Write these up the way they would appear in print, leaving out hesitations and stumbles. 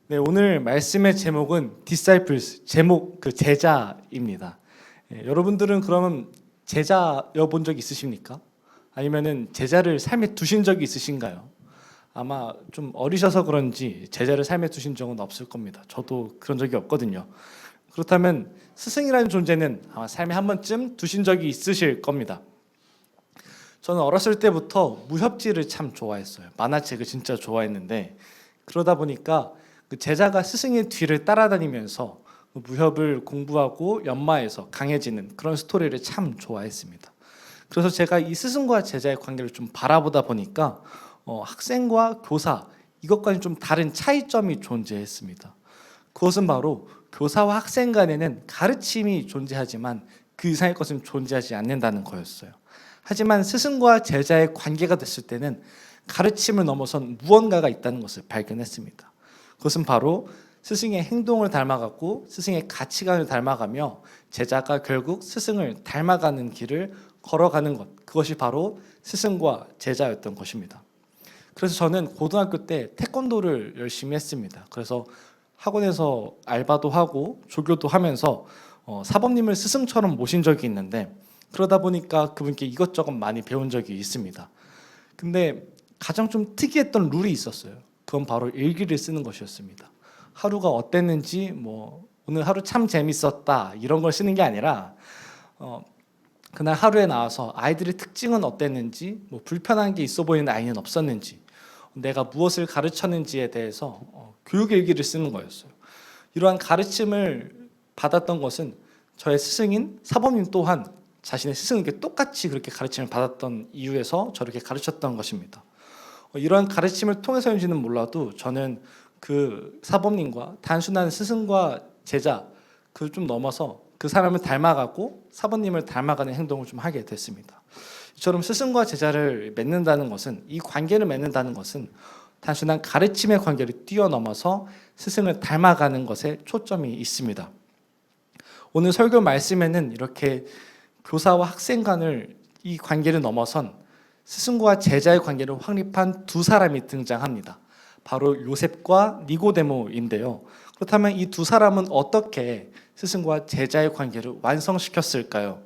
네, 오늘 말씀의 제목은 Disciples, 제목 제자입니다. 여러분들은 그러면 제자여 본 적 있으십니까? 아니면은 제자를 삶에 두신 적이 있으신가요? 아마 좀 어리셔서 그런지 제자를 삶에 두신 적은 없을 겁니다. 저도 그런 적이 없거든요. 그렇다면 스승이라는 존재는 아마 삶에 한 번쯤 두신 적이 있으실 겁니다. 저는 어렸을 때부터 무협지를 참 좋아했어요. 만화책을 진짜 좋아했는데 그러다 보니까 그 제자가 스승의 뒤를 따라다니면서 무협을 공부하고 연마해서 강해지는 그런 스토리를 참 좋아했습니다. 그래서 제가 이 스승과 제자의 관계를 좀 바라보다 보니까 학생과 교사 이것과는 좀 다른 차이점이 존재했습니다. 그것은 바로 교사와 학생 간에는 가르침이 존재하지만 그 이상의 것은 존재하지 않는다는 거였어요. 하지만 스승과 제자의 관계가 됐을 때는 가르침을 넘어선 무언가가 있다는 것을 발견했습니다. 그것은 바로 스승의 행동을 닮아가고 스승의 가치관을 닮아가며 제자가 결국 스승을 닮아가는 길을 걸어가는 것, 그것이 바로 스승과 제자였던 것입니다. 그래서 저는 고등학교 때 태권도를 열심히 했습니다. 그래서 학원에서 알바도 하고 조교도 하면서 사범님을 스승처럼 모신 적이 있는데 그러다 보니까 그분께 이것저것 많이 배운 적이 있습니다. 근데 가장 좀 특이했던 룰이 있었어요. 그건 바로 일기를 쓰는 것이었습니다. 하루가 어땠는지 오늘 하루 참 재밌었다 이런 걸 쓰는 게 아니라 그날 하루에 나와서 아이들의 특징은 어땠는지 불편한 게 있어 보이는 아이는 없었는지 내가 무엇을 가르쳤는지에 대해서 교육 일기를 쓰는 거였어요. 이러한 가르침을 받았던 것은 저의 스승인 사범님 또한 자신의 스승에게 똑같이 그렇게 가르침을 받았던 이유에서 저렇게 가르쳤던 것입니다. 이러한 가르침을 통해서인지는 몰라도 저는 그 사범님과 단순한 스승과 제자 그걸 좀 넘어서 그 사람을 닮아가고 사범님을 닮아가는 행동을 좀 하게 됐습니다. 이처럼 스승과 제자를 맺는다는 것은 이 관계를 맺는다는 것은 단순한 가르침의 관계를 뛰어넘어서 스승을 닮아가는 것에 초점이 있습니다. 오늘 설교 말씀에는 이렇게 교사와 학생 간을 이 관계를 넘어선 스승과 제자의 관계를 확립한 두 사람이 등장합니다. 바로 요셉과 니고데모인데요. 그렇다면 이 두 사람은 어떻게 스승과 제자의 관계를 완성시켰을까요?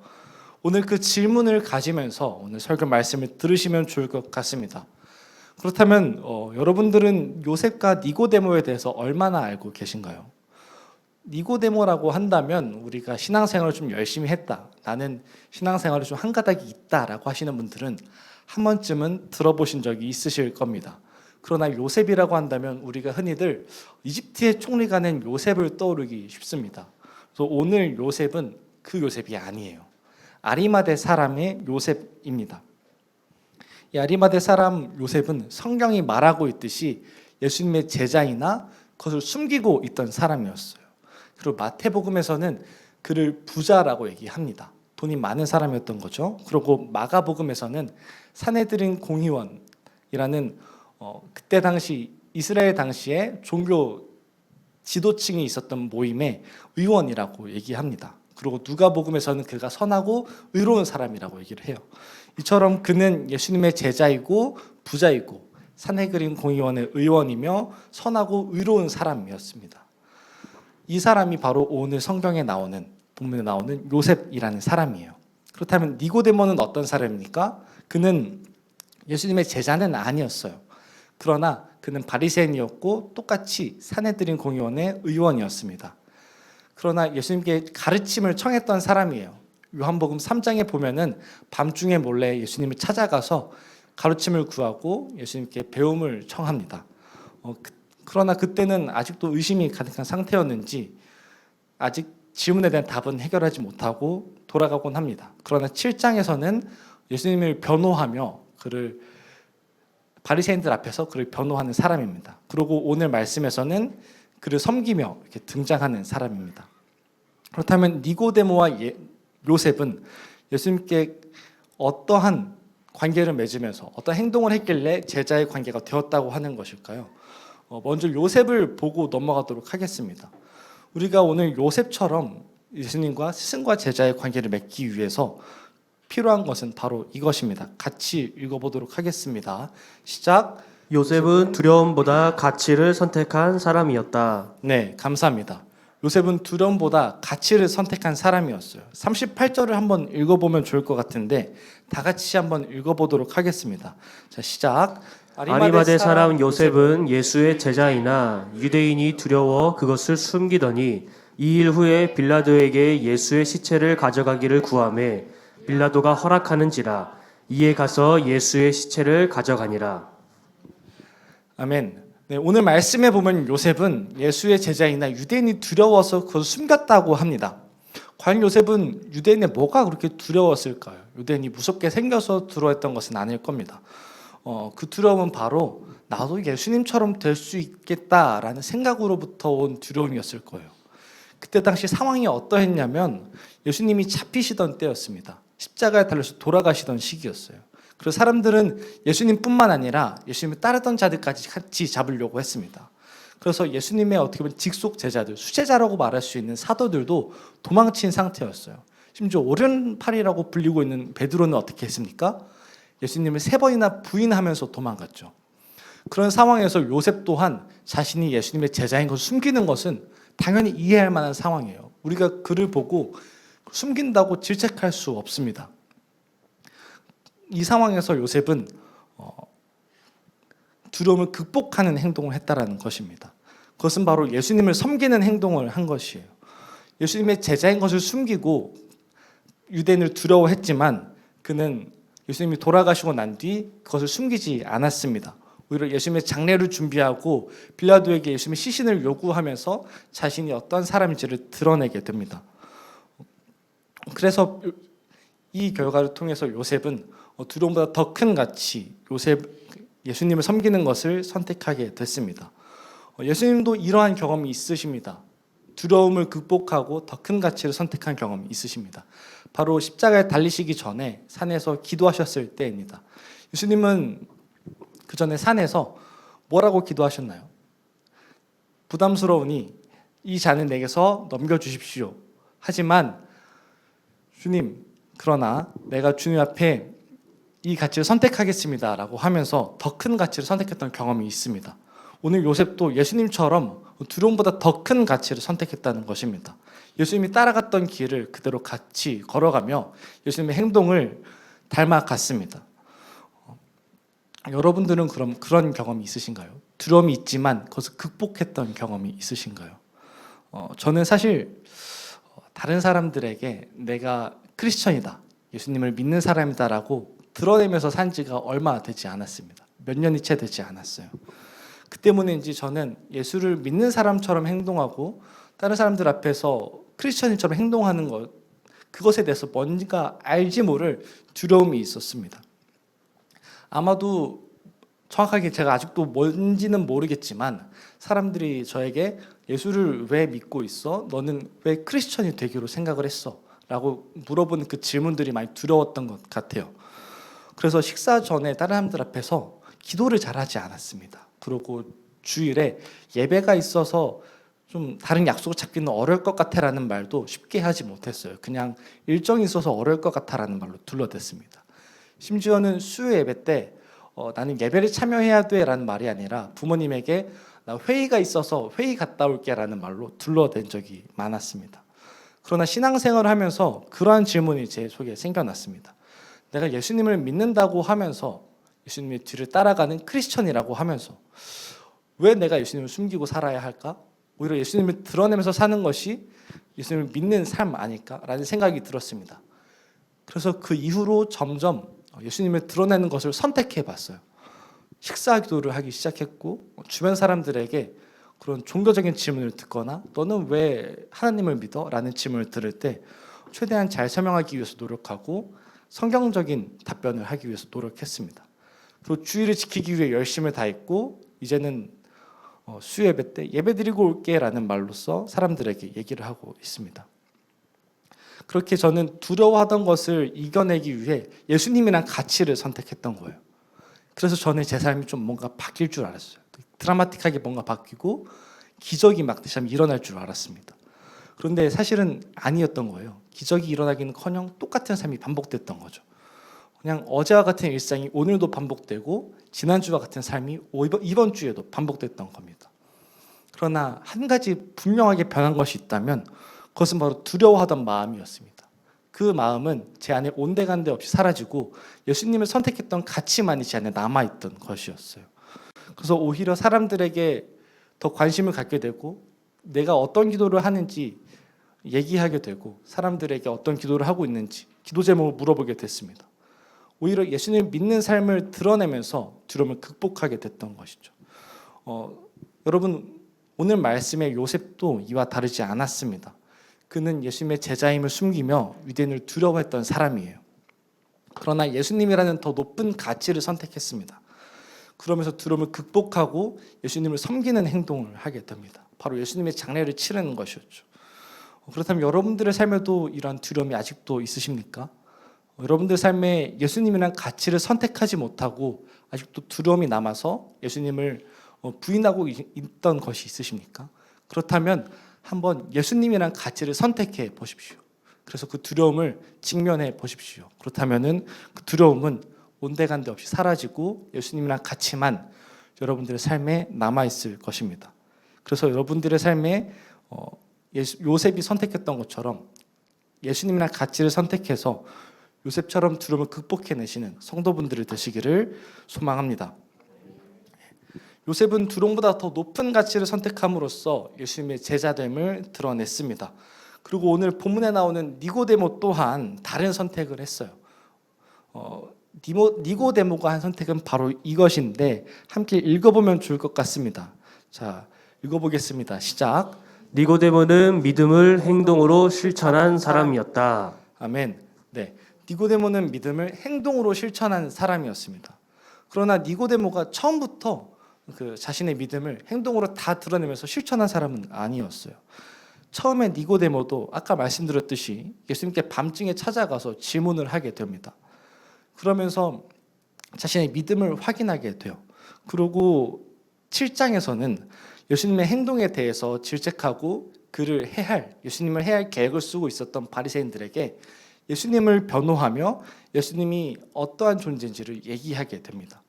오늘 그 질문을 가지면서 오늘 설교 말씀을 들으시면 좋을 것 같습니다. 그렇다면 여러분들은 요셉과 니고데모에 대해서 얼마나 알고 계신가요? 니고데모라고 한다면 우리가 신앙생활을 좀 열심히 했다, 나는 신앙생활이 좀 한 가닥이 있다라고 하시는 분들은 한 번쯤은 들어보신 적이 있으실 겁니다. 그러나 요셉이라고 한다면 우리가 흔히들 이집트의 총리가 낸 요셉을 떠오르기 쉽습니다. 그래서 오늘 요셉은 그 요셉이 아니에요. 아리마대 사람의 요셉입니다. 이 아리마대 사람 요셉은 성경이 말하고 있듯이 예수님의 제자이나 그것을 숨기고 있던 사람이었어요. 그리고 마태복음에서는 그를 부자라고 얘기합니다. 돈이 많은 사람이었던 거죠. 그리고 마가복음에서는 사내들인 공의원이라는 그때 당시 이스라엘 당시에 종교 지도층이 있었던 모임의 의원이라고 얘기합니다. 그리고 누가복음에서는 그가 선하고 의로운 사람이라고 얘기를 해요. 이처럼 그는 예수님의 제자이고 부자이고 사내들인 공의원의 의원이며 선하고 의로운 사람이었습니다. 이 사람이 바로 오늘 성경에 나오는 본문에 나오는 요셉이라는 사람이에요. 그렇다면 니고데모는 어떤 사람입니까? 그는 예수님의 제자는 아니었어요. 그러나 그는 바리새인이었고 똑같이 사내들인 공의원의 의원이었습니다. 그러나 예수님께 가르침을 청했던 사람이에요. 요한복음 3장에 보면은 밤중에 몰래 예수님을 찾아가서 가르침을 구하고 예수님께 배움을 청합니다. 그러나 그때는 아직도 의심이 가득한 상태였는지 아직 질문에 대한 답은 해결하지 못하고 돌아가곤 합니다. 그러나 7장에서는 예수님을 변호하며 그를 바리새인들 앞에서 그를 변호하는 사람입니다. 그리고 오늘 말씀에서는 그를 섬기며 이렇게 등장하는 사람입니다. 그렇다면 니고데모와 요셉은 예수님께 어떠한 관계를 맺으면서 어떤 행동을 했길래 제자의 관계가 되었다고 하는 것일까요? 먼저 요셉을 보고 넘어가도록 하겠습니다. 우리가 오늘 요셉처럼 예수님과 스승과 제자의 관계를 맺기 위해서 필요한 것은 바로 이것입니다. 같이 읽어보도록 하겠습니다. 시작. 요셉은 두려움보다 가치를 선택한 사람이었다. 네, 감사합니다. 요셉은 두려움보다 가치를 선택한 사람이었어요. 38절을 한번 읽어보면 좋을 것 같은데 다 같이 한번 읽어보도록 하겠습니다. 자, 시작. 아리마대 사람 요셉은 예수의 제자이나 유대인이 두려워 그것을 숨기더니 2일 후에 빌라도에게 예수의 시체를 가져가기를 구하매 빌라도가 허락하는지라. 이에 가서 예수의 시체를 가져가니라. 아멘. 네, 오늘 말씀에 보면 요셉은 예수의 제자이나 유대인이 두려워서 그것을 숨겼다고 합니다. 과연 요셉은 유대인의 뭐가 그렇게 두려웠을까요? 유대인이 무섭게 생겨서 두려워했던 것은 아닐 겁니다. 그 두려움은 바로 나도 예수님처럼 될 수 있겠다라는 생각으로부터 온 두려움이었을 거예요. 그때 당시 상황이 어떠했냐면 예수님이 잡히시던 때였습니다. 십자가에 달려서 돌아가시던 시기였어요. 그래서 사람들은 예수님뿐만 아니라 예수님을 따르던 자들까지 같이 잡으려고 했습니다. 그래서 예수님의 어떻게 보면 직속 제자들, 수제자라고 말할 수 있는 사도들도 도망친 상태였어요. 심지어 오른팔이라고 불리고 있는 베드로는 어떻게 했습니까? 예수님을 3번이나 부인하면서 도망갔죠. 그런 상황에서 요셉 또한 자신이 예수님의 제자인 것을 숨기는 것은 당연히 이해할 만한 상황이에요. 우리가 그를 보고 숨긴다고 질책할 수 없습니다. 이 상황에서 요셉은 두려움을 극복하는 행동을 했다라는 것입니다. 그것은 바로 예수님을 섬기는 행동을 한 것이에요. 예수님의 제자인 것을 숨기고 유대인을 두려워했지만 그는 예수님이 돌아가시고 난 뒤 그것을 숨기지 않았습니다. 오히려 예수님의 장례를 준비하고 빌라도에게 예수님의 시신을 요구하면서 자신이 어떤 사람인지를 드러내게 됩니다. 그래서 이 결과를 통해서 요셉은 두려움보다 더 큰 가치, 예수님을 섬기는 것을 선택하게 됐습니다. 예수님도 이러한 경험이 있으십니다. 두려움을 극복하고 더 큰 가치를 선택한 경험이 있으십니다. 바로 십자가에 달리시기 전에 산에서 기도하셨을 때입니다. 예수님은 그 전에 산에서 뭐라고 기도하셨나요? 부담스러우니 이 잔을 내게서 넘겨주십시오. 하지만 주님, 그러나 내가 주님 앞에 이 가치를 선택하겠습니다 라고 하면서 더 큰 가치를 선택했던 경험이 있습니다. 오늘 요셉도 예수님처럼 두려움보다 더 큰 가치를 선택했다는 것입니다. 예수님이 따라갔던 길을 그대로 같이 걸어가며 예수님의 행동을 닮아갔습니다. 여러분들은 그럼 그런 경험이 있으신가요? 두려움이 있지만 그것을 극복했던 경험이 있으신가요? 저는 사실 다른 사람들에게 내가 크리스천이다, 예수님을 믿는 사람이다라고 드러내면서 산 지가 얼마 되지 않았습니다. 몇 년이 채 되지 않았어요. 그 때문인지 저는 예수를 믿는 사람처럼 행동하고 다른 사람들 앞에서 크리스천인처럼 행동하는 것, 그것에 대해서 뭔가 알지 모를 두려움이 있었습니다. 아마도 정확하게 제가 아직도 뭔지는 모르겠지만 사람들이 저에게 예수를 왜 믿고 있어? 너는 왜 크리스천이 되기로 생각을 했어? 라고 물어보는 그 질문들이 많이 두려웠던 것 같아요. 그래서 식사 전에 다른 사람들 앞에서 기도를 잘하지 않았습니다. 그리고 주일에 예배가 있어서 좀 다른 약속을 잡기는 어려울 것 같아라는 말도 쉽게 하지 못했어요. 그냥 일정이 있어서 어려울 것 같아라는 말로 둘러댔습니다. 심지어는 수요 예배 때 나는 예배를 참여해야 돼라는 말이 아니라 부모님에게 나 회의가 있어서 회의 갔다 올게라는 말로 둘러댄 적이 많았습니다. 그러나 신앙생활을 하면서 그러한 질문이 제 속에 생겨났습니다. 내가 예수님을 믿는다고 하면서 예수님의 뒤를 따라가는 크리스천이라고 하면서 왜 내가 예수님을 숨기고 살아야 할까? 오히려 예수님을 드러내면서 사는 것이 예수님을 믿는 삶 아닐까라는 생각이 들었습니다. 그래서 그 이후로 점점 예수님을 드러내는 것을 선택해 봤어요. 식사 기도를 하기 시작했고 주변 사람들에게 그런 종교적인 질문을 듣거나 너는 왜 하나님을 믿어? 라는 질문을 들을 때 최대한 잘 설명하기 위해서 노력하고 성경적인 답변을 하기 위해서 노력했습니다. 그리고 주의를 지키기 위해 열심을 다했고 이제는 수예배 때 예배 드리고 올게 라는 말로써 사람들에게 얘기를 하고 있습니다. 그렇게 저는 두려워하던 것을 이겨내기 위해 예수님이란 가치를 선택했던 거예요. 그래서 저는 제 삶이 좀 뭔가 바뀔 줄 알았어요. 드라마틱하게 뭔가 바뀌고 기적이 막 다시 한번 일어날 줄 알았습니다. 그런데 사실은 아니었던 거예요. 기적이 일어나기는커녕 똑같은 삶이 반복됐던 거죠. 그냥 어제와 같은 일상이 오늘도 반복되고 지난주와 같은 삶이 이번 주에도 반복됐던 겁니다. 그러나 한 가지 분명하게 변한 것이 있다면 그것은 바로 두려워하던 마음이었습니다. 그 마음은 제 안에 온데간데 없이 사라지고 예수님을 선택했던 가치만이 제 안에 남아있던 것이었어요. 그래서 오히려 사람들에게 더 관심을 갖게 되고 내가 어떤 기도를 하는지 얘기하게 되고 사람들에게 어떤 기도를 하고 있는지 기도 제목을 물어보게 됐습니다. 오히려 예수님을 믿는 삶을 드러내면서 두려움을 극복하게 됐던 것이죠. 여러분 오늘 말씀의 요셉도 이와 다르지 않았습니다. 그는 예수님의 제자임을 숨기며 유대인을 두려워했던 사람이에요. 그러나 예수님이라는 더 높은 가치를 선택했습니다. 그러면서 두려움을 극복하고 예수님을 섬기는 행동을 하게 됩니다. 바로 예수님의 장례를 치르는 것이었죠. 그렇다면 여러분들의 삶에도 이러한 두려움이 아직도 있으십니까? 여러분들 삶에 예수님이란 가치를 선택하지 못하고 아직도 두려움이 남아서 예수님을 부인하고 있던 것이 있으십니까? 그렇다면 한번 예수님이란 가치를 선택해 보십시오. 그래서 그 두려움을 직면해 보십시오. 그렇다면은 그 두려움은 온데간데 없이 사라지고 예수님이란 가치만 여러분들의 삶에 남아 있을 것입니다. 그래서 여러분들의 삶에 요셉이 선택했던 것처럼 예수님이란 가치를 선택해서 요셉처럼 두려움을 극복해내시는 성도분들이 되시기를 소망합니다. 요셉은 두려움보다 더 높은 가치를 선택함으로써 예수님의 제자됨을 드러냈습니다. 그리고 오늘 본문에 나오는 니고데모 또한 다른 선택을 했어요. 니고데모가 한 선택은 바로 이것인데 함께 읽어보면 좋을 것 같습니다. 자, 읽어보겠습니다. 시작. 니고데모는 믿음을 행동으로 실천한 사람이었다. 아멘. 네, 니고데모는 믿음을 행동으로 실천한 사람이었습니다. 그러나 니고데모가 처음부터 그 자신의 믿음을 행동으로 다 드러내면서 실천한 사람은 아니었어요. 처음에 니고데모도 아까 말씀드렸듯이 예수님께 밤중에 찾아가서 질문을 하게 됩니다. 그러면서 자신의 믿음을 확인하게 돼요. 그리고 7장에서는 예수님의 행동에 대해서 질책하고 그를 예수님을 해할 계획을 쓰고 있었던 바리새인들에게 예수님을 변호하며 예수님이 어떠한 존재인지를 얘기하게 됩니다.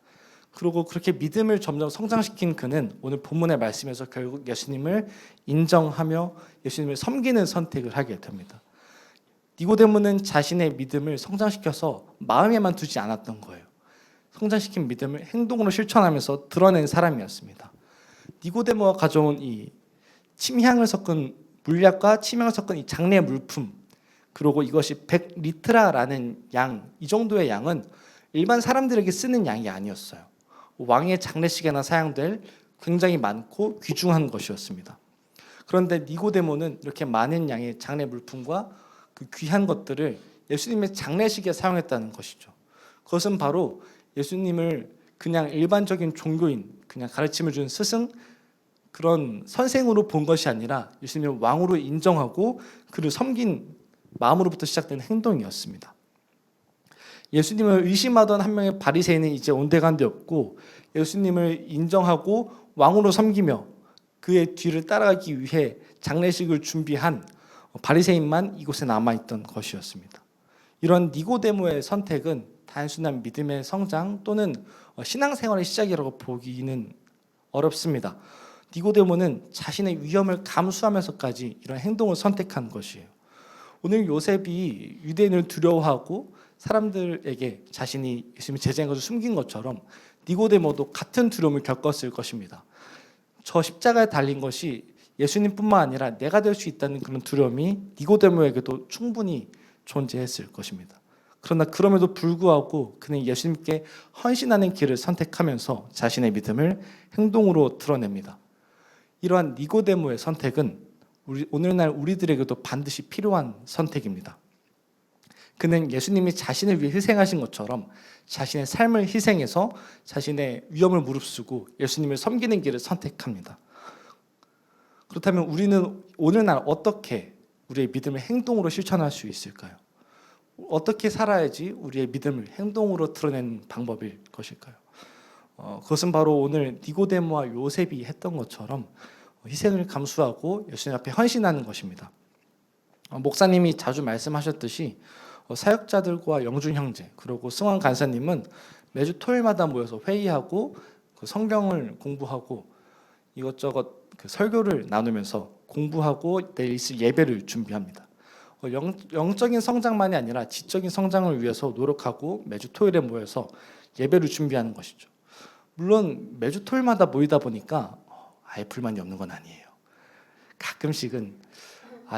그리고 그렇게 믿음을 점점 성장시킨 그는 오늘 본문의 말씀에서 결국 예수님을 인정하며 예수님을 섬기는 선택을 하게 됩니다. 니고데모는 자신의 믿음을 성장시켜서 마음에만 두지 않았던 거예요. 성장시킨 믿음을 행동으로 실천하면서 드러낸 사람이었습니다. 니고데모가 가져온 이 침향을 섞은 물약과 침향을 섞은 이 장례 물품, 그리고 이것이 100리트라라는 양, 이 정도의 양은 일반 사람들에게 쓰는 양이 아니었어요. 왕의 장례식에나 사용될 굉장히 많고 귀중한 것이었습니다. 그런데 니고데모는 이렇게 많은 양의 장례 물품과 그 귀한 것들을 예수님의 장례식에 사용했다는 것이죠. 그것은 바로 예수님을 그냥 일반적인 종교인, 그냥 가르침을 준 스승, 그런 선생으로 본 것이 아니라 예수님을 왕으로 인정하고 그를 섬긴 마음으로부터 시작된 행동이었습니다. 예수님을 의심하던 한 명의 바리새인은 이제 온데간데 없고 예수님을 인정하고 왕으로 섬기며 그의 뒤를 따라가기 위해 장례식을 준비한 바리새인만 이곳에 남아있던 것이었습니다. 이런 니고데모의 선택은 단순한 믿음의 성장 또는 신앙생활의 시작이라고 보기는 어렵습니다. 니고데모는 자신의 위험을 감수하면서까지 이런 행동을 선택한 것이에요. 오늘 요셉이 유대인을 두려워하고 사람들에게 자신이 예수님의 제자인 것을 숨긴 것처럼 니고데모도 같은 두려움을 겪었을 것입니다. 저 십자가에 달린 것이 예수님뿐만 아니라 내가 될 수 있다는 그런 두려움이 니고데모에게도 충분히 존재했을 것입니다. 그러나 그럼에도 불구하고 그는 예수님께 헌신하는 길을 선택하면서 자신의 믿음을 행동으로 드러냅니다. 이러한 니고데모의 선택은 오늘날 우리들에게도 반드시 필요한 선택입니다. 그는 예수님이 자신을 위해 희생하신 것처럼 자신의 삶을 희생해서 자신의 위험을 무릅쓰고 예수님을 섬기는 길을 선택합니다. 그렇다면 우리는 오늘날 어떻게 우리의 믿음을 행동으로 실천할 수 있을까요? 어떻게 살아야지 우리의 믿음을 행동으로 드러내는 방법일 것일까요? 그것은 바로 오늘 니고데모와 요셉이 했던 것처럼 희생을 감수하고 예수님 앞에 헌신하는 것입니다. 목사님이 자주 말씀하셨듯이 사역자들과 영준 형제 그리고 승환 간사님은 매주 토요일마다 모여서 회의하고 성경을 공부하고 이것저것 설교를 나누면서 공부하고 내일 있을 예배를 준비합니다. 영적인 성장만이 아니라 지적인 성장을 위해서 노력하고 매주 토요일에 모여서 예배를 준비하는 것이죠. 물론 매주 토요일마다 모이다 보니까 아예 불만이 없는 건 아니에요. 가끔씩은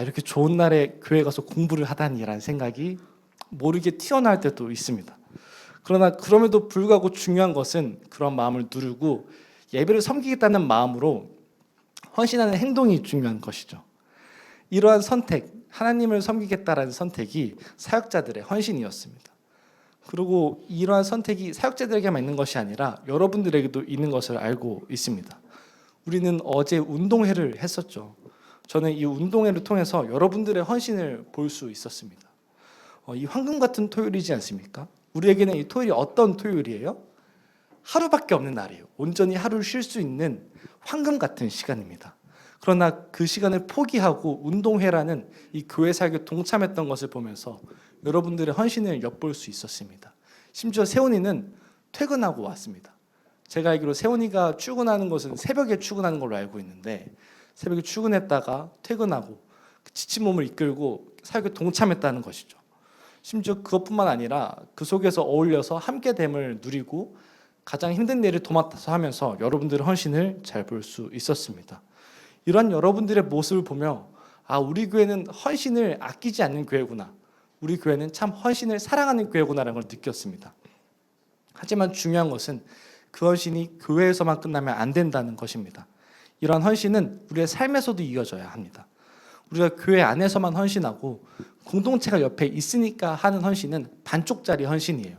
이렇게 좋은 날에 교회 가서 공부를 하다니라는 생각이 모르게 튀어나올 때도 있습니다. 그러나 그럼에도 불구하고 중요한 것은 그런 마음을 누르고 예배를 섬기겠다는 마음으로 헌신하는 행동이 중요한 것이죠. 이러한 선택, 하나님을 섬기겠다라는 선택이 사역자들의 헌신이었습니다. 그리고 이러한 선택이 사역자들에게만 있는 것이 아니라 여러분들에게도 있는 것을 알고 있습니다. 우리는 어제 운동회를 했었죠. 저는 이 운동회를 통해서 여러분들의 헌신을 볼 수 있었습니다. 이 황금 같은 토요일이지 않습니까? 우리에게는 이 토요일이 어떤 토요일이에요? 하루밖에 없는 날이에요. 온전히 하루를 쉴 수 있는 황금 같은 시간입니다. 그러나 그 시간을 포기하고 운동회라는 이 교회 사역에 동참했던 것을 보면서 여러분들의 헌신을 엿볼 수 있었습니다. 심지어 세훈이는 퇴근하고 왔습니다. 제가 알기로 세훈이가 출근하는 것은 새벽에 출근하는 걸로 알고 있는데 새벽에 출근했다가 퇴근하고 지친 몸을 이끌고 사역에 동참했다는 것이죠. 심지어 그것뿐만 아니라 그 속에서 어울려서 함께됨을 누리고 가장 힘든 일을 도맡아서 하면서 여러분들의 헌신을 잘 볼 수 있었습니다. 이런 여러분들의 모습을 보며 우리 교회는 헌신을 아끼지 않는 교회구나. 우리 교회는 참 헌신을 사랑하는 교회구나라는 걸 느꼈습니다. 하지만 중요한 것은 그 헌신이 교회에서만 끝나면 안 된다는 것입니다. 이러한 헌신은 우리의 삶에서도 이어져야 합니다. 우리가 교회 안에서만 헌신하고 공동체가 옆에 있으니까 하는 헌신은 반쪽짜리 헌신이에요.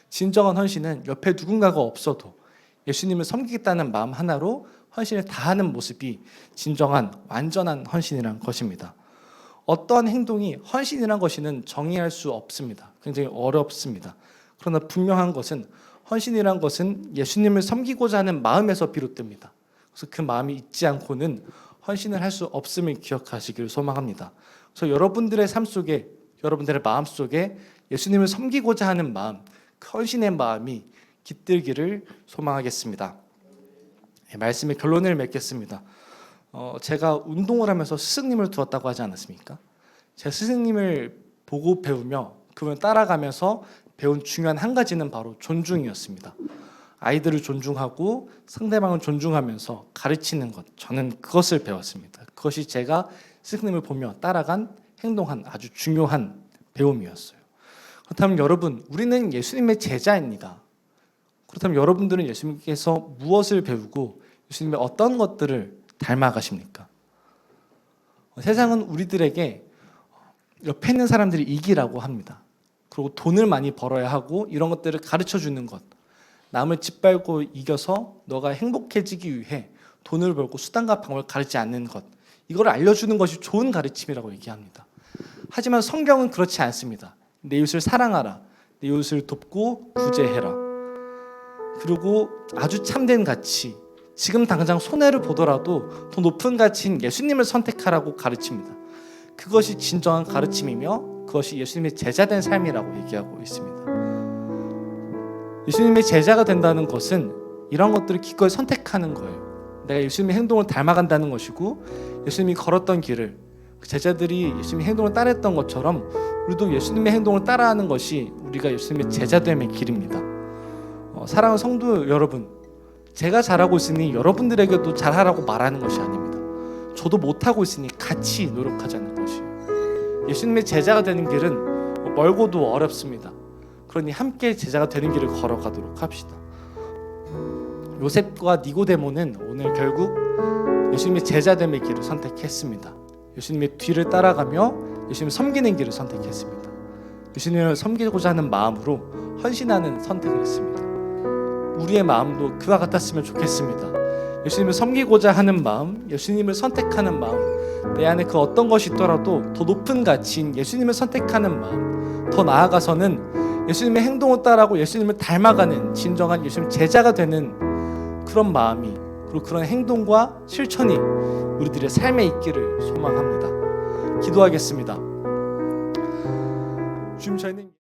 진정한 헌신은 옆에 누군가가 없어도 예수님을 섬기겠다는 마음 하나로 헌신을 다하는 모습이 진정한 완전한 헌신이라는 것입니다. 어떠한 행동이 헌신이라는 것이는 정의할 수 없습니다. 굉장히 어렵습니다. 그러나 분명한 것은 헌신이라는 것은 예수님을 섬기고자 하는 마음에서 비롯됩니다. 그래서 그 마음이 있지 않고는 헌신을 할 수 없음을 기억하시기를 소망합니다. 그래서 여러분들의 삶 속에, 여러분들의 마음 속에 예수님을 섬기고자 하는 마음, 헌신의 마음이 깃들기를 소망하겠습니다. 말씀의 결론을 맺겠습니다. 제가 운동을 하면서 스승님을 두었다고 하지 않았습니까? 제가 스승님을 보고 배우며 그분을 따라가면서 배운 중요한 한 가지는 바로 존중이었습니다. 아이들을 존중하고 상대방을 존중하면서 가르치는 것, 저는 그것을 배웠습니다. 그것이 제가 스승님을 보며 따라간 행동한 아주 중요한 배움이었어요. 그렇다면 여러분, 우리는 예수님의 제자입니다. 그렇다면 여러분들은 예수님께서 무엇을 배우고 예수님의 어떤 것들을 닮아가십니까? 세상은 우리들에게 옆에 있는 사람들이 이기라고 합니다. 그리고 돈을 많이 벌어야 하고 이런 것들을 가르쳐주는 것, 남을 짓밟고 이겨서 너가 행복해지기 위해 돈을 벌고 수단과 방법을 가르치지 않는 것, 이걸 알려주는 것이 좋은 가르침이라고 얘기합니다. 하지만 성경은 그렇지 않습니다. 내 이웃을 사랑하라, 내 이웃을 돕고 구제해라. 그리고 아주 참된 가치, 지금 당장 손해를 보더라도 더 높은 가치인 예수님을 선택하라고 가르칩니다. 그것이 진정한 가르침이며 그것이 예수님의 제자된 삶이라고 얘기하고 있습니다. 예수님의 제자가 된다는 것은 이런 것들을 기꺼이 선택하는 거예요. 내가 예수님의 행동을 닮아간다는 것이고 예수님이 걸었던 길을 그 제자들이 예수님의 행동을 따라했던 것처럼 우리도 예수님의 행동을 따라하는 것이 우리가 예수님의 제자됨의 길입니다. 사랑하는 성도 여러분, 제가 잘하고 있으니 여러분들에게도 잘하라고 말하는 것이 아닙니다. 저도 못하고 있으니 같이 노력하자는 것이에요. 예수님의 제자가 되는 길은 멀고도 어렵습니다. 그러니 함께 제자가 되는 길을 걸어가도록 합시다. 요셉과 니고데모는 오늘 결국 예수님의 제자됨의 길을 선택했습니다. 예수님의 뒤를 따라가며 예수님을 섬기는 길을 선택했습니다. 예수님을 섬기고자 하는 마음으로 헌신하는 선택을 했습니다. 우리의 마음도 그와 같았으면 좋겠습니다. 예수님을 섬기고자 하는 마음, 예수님을 선택하는 마음, 내 안에 그 어떤 것이 있더라도 더 높은 가치인 예수님을 선택하는 마음, 더 나아가서는 예수님의 행동을 따라하고 예수님을 닮아가는 진정한 예수님 제자가 되는 그런 마음이, 그리고 그런 행동과 실천이 우리들의 삶에 있기를 소망합니다. 기도하겠습니다. 주님 저희는